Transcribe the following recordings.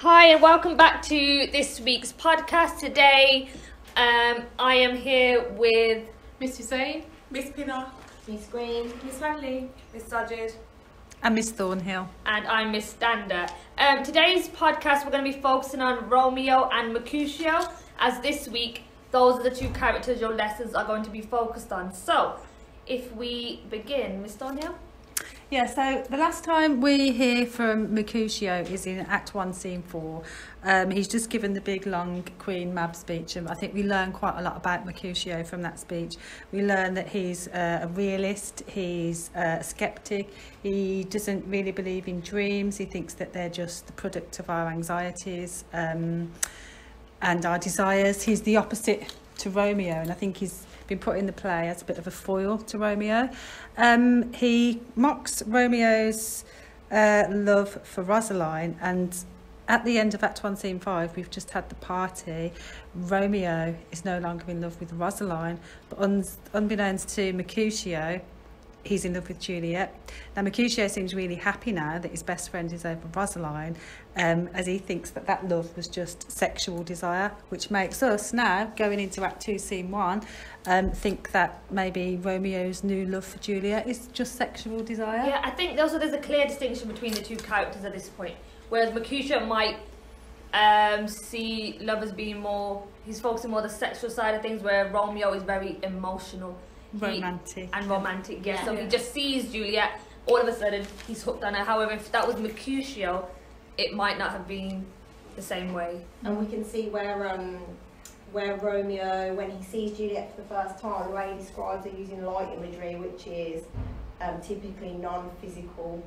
Hi and welcome back to this week's podcast. Today I am here with Miss Hussain, Miss Pinner, Miss Green, Miss Hanley, Miss Sajid, and Miss Thornhill. And I'm Miss Stander. Today's podcast we're going to be focusing on Romeo and Mercutio, as this week those are the two characters your lessons are going to be focused on. So if we begin, Miss Thornhill. Yeah, so the last time we hear from Mercutio is in Act 1, Scene 4. He's just given the big, long Queen Mab speech, and I think we learn quite a lot about Mercutio from that speech. We learn that he's a realist, he's a sceptic, he doesn't really believe in dreams, he thinks that they're just the product of our anxieties and our desires. He's the opposite to Romeo, and I think he's been put in the play as a bit of a foil to Romeo. He mocks Romeo's love for Rosaline, and at the end of Act 1, Scene 5, we've just had the party. Romeo is no longer in love with Rosaline, but unbeknownst to Mercutio, he's in love with Juliet. Now, Mercutio seems really happy now that his best friend is over Rosaline, as he thinks that that love was just sexual desire, which makes us now, going into Act 2, Scene 1, think that maybe Romeo's new love for Juliet is just sexual desire. Yeah, I think also there's a clear distinction between the two characters at this point. Whereas Mercutio might see love as being more, he's focusing more on the sexual side of things, where Romeo is very emotional. Romantic. Yeah. So he just sees Juliet, all of a sudden he's hooked on her. However, if that was Mercutio, it might not have been the same way. and we can see where Romeo, when he sees Juliet for the first time, the way he describes it using light imagery, which is typically non-physical.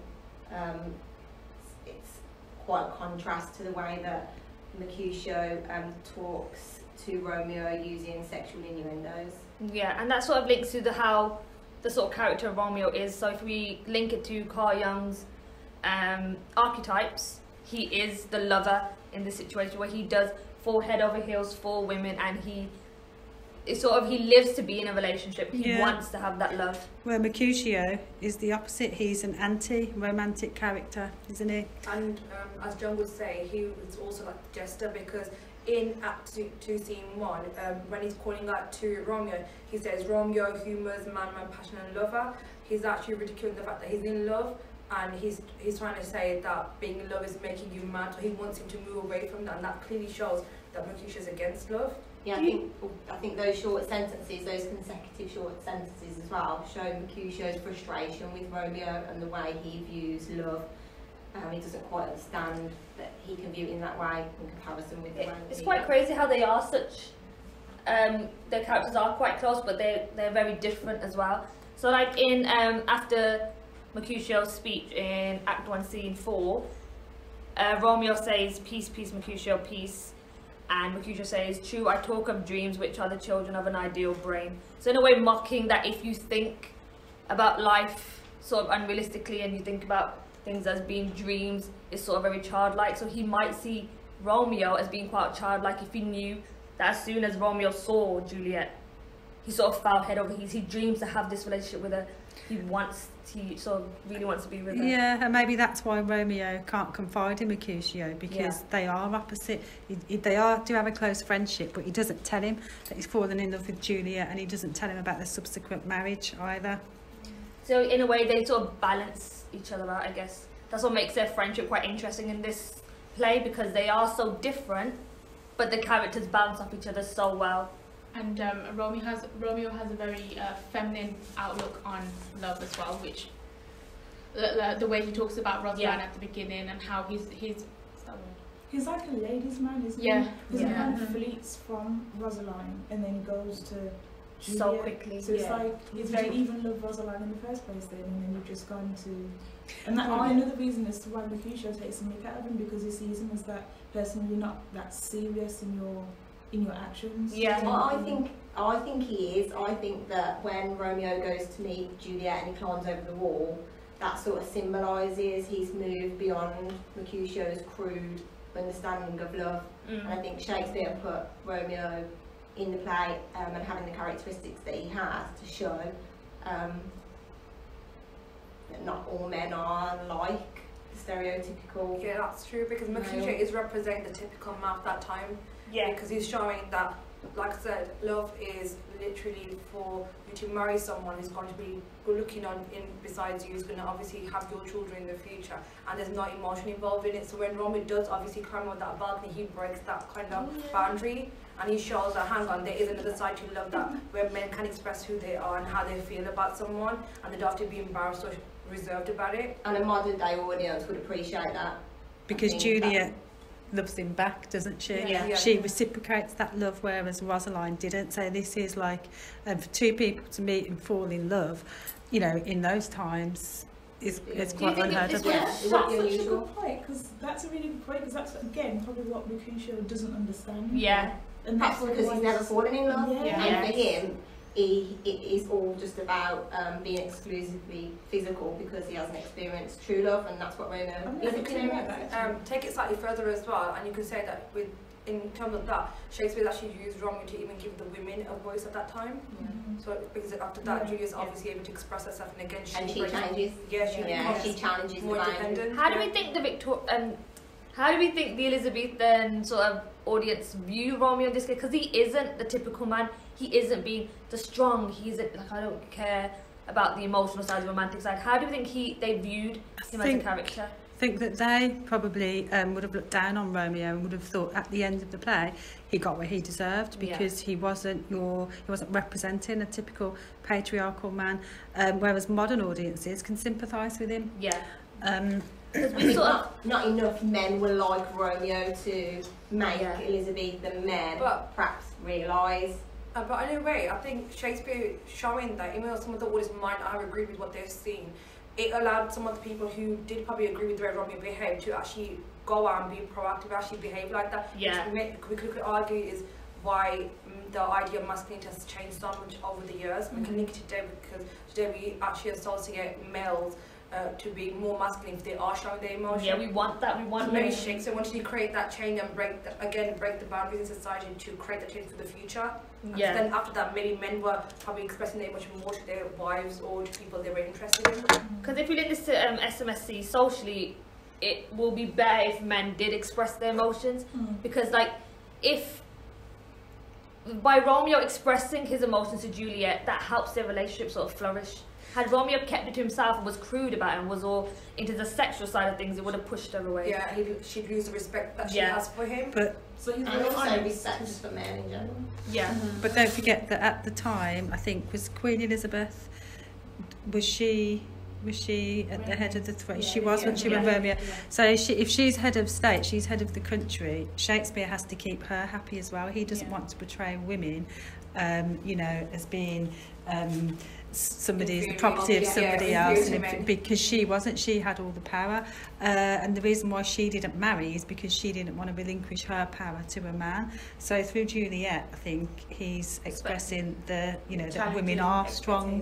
It's quite a contrast to the way that Mercutio talks to Romeo using sexual innuendos. Yeah, and that sort of links to how the sort of character of Romeo is. So if we link it to Carl Jung's archetypes, he is the lover in this situation, where he does fall head over heels for women, and he lives to be in a relationship. He wants to have that love. Where Mercutio is the opposite. He's an anti-romantic character, isn't he? and as John would say, he was also like the jester, because in Act 2, Scene 1, when he's calling out to Romeo, he says, Romeo, humor's man, passion and lover. He's actually ridiculing the fact that he's in love, and he's trying to say that being in love is making you mad, so he wants him to move away from that, and that clearly shows that Mercutio is against love. Yeah, I think those short sentences, those consecutive short sentences as well, show Mercutio's frustration with Romeo and the way he views love. He doesn't quite understand that he can view it in that way in comparison with the way It's quite crazy how they are such, their characters are quite close, but they're very different as well. So like in after Mercutio's speech in Act 1, Scene 4, Romeo says, peace, peace, Mercutio, peace. And Mercutio says, true, I talk of dreams which are the children of an ideal brain. So in a way mocking that if you think about life sort of unrealistically, and you think about things as being dreams, is sort of very childlike. So he might see Romeo as being quite childlike if he knew that as soon as Romeo saw Juliet, he sort of fell head over heels. He dreams to have this relationship with her. He sort of really wants to be with her. Yeah, and maybe that's why Romeo can't confide in Mercutio, because they are opposite. They do have a close friendship, but he doesn't tell him that he's fallen in love with Juliet, and he doesn't tell him about the subsequent marriage either. So in a way they sort of balance each other out, I guess. That's what makes their friendship quite interesting in this play, because they are so different, but the characters balance off each other so well. and Romeo has a very feminine outlook on love as well, which the way he talks about Rosaline at the beginning, and how he's He's like a ladies' man, isn't yeah. he? Because he kind of fleets from Rosaline and then goes to Juliet. So quickly. So it's like, you didn't even love Rosaline in the first place then, and then you've just gone to... And that might be another reason as to why Mercutio takes a mick out of him, because he sees him as that person you're not that serious in your actions. Yeah. Well, I think he is. I think that when Romeo goes to meet Juliet and he climbs over the wall, that sort of symbolises he's moved beyond Mercutio's crude understanding of love. And I think Shakespeare put Romeo in the play and having the characteristics that he has to show that not all men are like stereotypical. Yeah, that's true, because Mercutio Male. is representing the typical man of that time. Yeah. Because he's showing that, like I said, love is literally for you to marry someone who's going to be good looking on in besides you, who's going to obviously have your children in the future, and there's no emotion involved in it. So when Romeo does obviously climb on that balcony, he breaks that kind of boundary, and he shows that, hang on, there is another side to love, that where men can express who they are and how they feel about someone, and they don't have to be embarrassed or reserved about it. And a modern day audience would appreciate that. Because I think Juliet loves him back, doesn't she? Yeah. Yeah. She reciprocates that love, whereas Rosaline didn't. So this is like, for two people to meet and fall in love, you know, in those times is quite think unheard it's of. good? Yeah, That's it such would a be unusual. good point, because that's a really good point, because that's, again, probably what Mercutio doesn't understand. Yeah. And Perhaps that's because why he's never fallen in love. Yeah. And for him, it is all just about being exclusively physical, because he hasn't experienced true love, and that's what Romeo I'm is never clear about experiencing. that. Take it slightly further as well, and you can say that with, in terms of that, Shakespeare actually used Romeo to even give the women a voice at that time. So because after that, Yeah. Julia's obviously able to express herself, and again And she breaks- changes. Yeah, she Yeah, becomes she challenges more the boundary. independent. How do we think how do we think the Elizabethan sort of audience view Romeo in this case? Because he isn't the typical man. He isn't being the strong. He isn't like, I don't care about the emotional side, the romantic side. How do you think they viewed him as a character? I think that they probably would have looked down on Romeo and would have thought at the end of the play he got what he deserved, because he wasn't representing a typical patriarchal man, whereas modern audiences can sympathise with him. Yeah. Because we sort of Not enough men were like Romeo to make Yeah. Elizabethan men But- perhaps realise. but in a way, I think Shakespeare showing that, even though some of the audience might not have agreed with what they've seen, it allowed some of the people who did probably agree with the way Romeo behaved to actually go out and be proactive, actually behave like that. Yeah. Which we could argue is why the idea of masculinity has changed so much over the years. We can link it today, because today we actually associate males to be more masculine if they are showing their emotion. yeah, we want that. We want Maybe more. Shakespeare wanted to create that change and break the boundaries in society to create that change for the future. Yeah. And then after that, many men were probably expressing their emotion more to their wives or to people they were interested in. Because if you link this to SMSC socially, it will be better if men did express their emotions. Because, like, if by Romeo expressing his emotions to Juliet, that helps their relationship sort of flourish. Had Romeo kept it to himself and was crude about it and was all into the sexual side of things, it would have pushed her away. Yeah, she'd lose the respect that she Yeah. has for him. But So he's And very also honest. respect for men in general. Yeah. But don't forget that at the time, I think, was Queen Elizabeth, was she at the head of the throne? She was, wasn't she, when Romeo? So if she's head of state, she's head of the country, Shakespeare has to keep her happy as well. He doesn't want to portray women, you know, as being somebody's the property of somebody else, and because she had all the power, and the reason why she didn't marry is because she didn't want to relinquish her power to a man. So through Juliet, I think he's expressing that women are strong,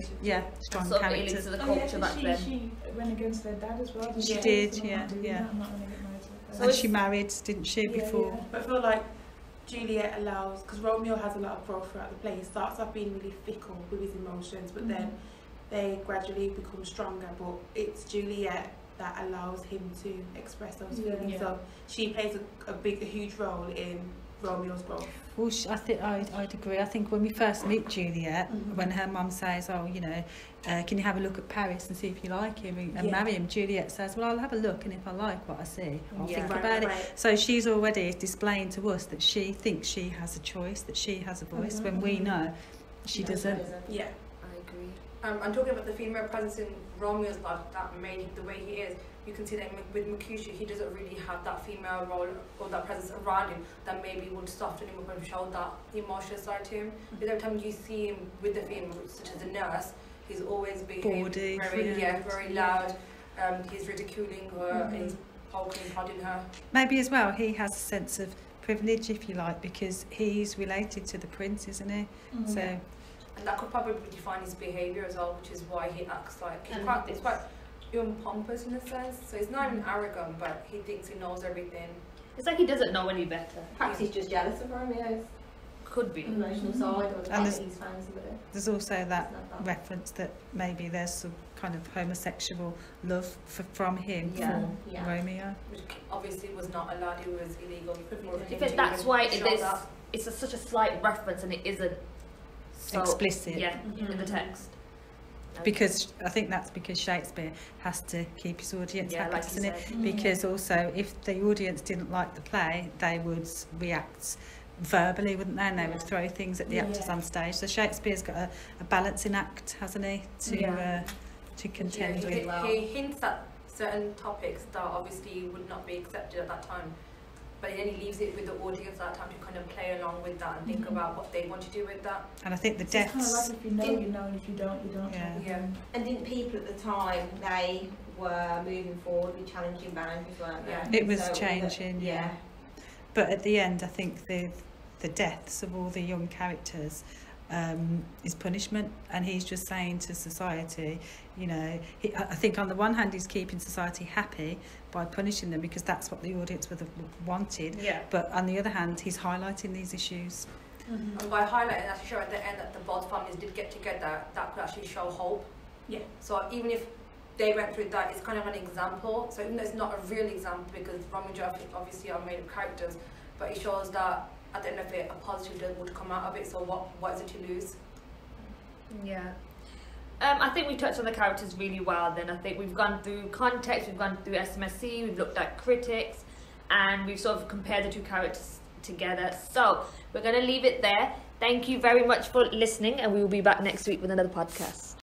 strong sort of characters. into the culture back then. She went against her dad as well. didn't She she? did, So I'm yeah, not doing yeah. that, I'm not going to get married to her. So And it's- she married, didn't she, before? But I feel like Juliet allows, because Romeo has a lot of growth throughout the play. He starts off being really fickle with his emotions, but then they gradually become stronger. But it's Juliet that allows him to express those feelings. Yeah. So she plays a huge role in Romeo's growth. Well, I think I'd agree. I think when we first meet Juliet, when her mum says, "Oh, can you have a look at Paris and see if you like him and marry him?" Juliet says, "Well, I'll have a look, and if I like what I see, I'll think about it." So she's already displaying to us that she thinks she has a choice, that she has a voice, when we know she doesn't. Yeah. I agree. And talking about the female presence in Romeo's life that made him the way he is, you can see that with Mercutio, he doesn't really have that female role or that presence around him that maybe would soften him up and show that emotional side to him. Because every time you see him with the female, such as a nurse, he's always behaving Bawdy, very loud. He's ridiculing her and he's poking and prodding her. Maybe as well, he has a sense of privilege, if you like, because he's related to the prince, isn't he? So. And that could probably define his behaviour as well, which is why he acts like he's And quite pompous in a sense. So he's not even arrogant, but he thinks he knows everything. It's like he doesn't know any better. Perhaps he's just jealous of Romeo's Could be. emotional side, or the fact that he's found somebody. There's also that It's not reference that maybe there's some kind of homosexual love from him for Romeo. Which obviously was not allowed, it was illegal. That's why it's such a slight reference and it isn't so explicit in the text. Because I think that's because Shakespeare has to keep his audience happy, like doesn't it? Because also, if the audience didn't like the play, they would react verbally, wouldn't they? And they would throw things at the actors on stage. So Shakespeare's got a balancing act, hasn't he, to contend with. He hints at certain topics that obviously would not be accepted at that time. But then he leaves it with the audience at that time to kind of play along with that and think about what they want to do with that. And I think the deaths... It's kind of like if you know, you know, and if you don't, you don't. Yeah. And didn't people at the time, they were moving forward with challenging boundaries, weren't they? Yeah. It was changing, But at the end, I think the deaths of all the young characters is punishment, and he's just saying to society, you know, I think on the one hand he's keeping society happy by punishing them because that's what the audience would have wanted, but on the other hand he's highlighting these issues. And by highlighting that, show at the end that the both families did get together, that could actually show hope. So even if they went through that, it's kind of an example. So even though it's not a real example, because Romeo and Juliet obviously are made of characters, but it shows that at the end of it, a positive would come out of it. So what is it to lose? I think we touched on the characters really well then. I think we've gone through context, we've gone through SMSC, we've looked at critics, and we've sort of compared the two characters together. So we're going to leave it there. Thank you very much for listening, and we will be back next week with another podcast.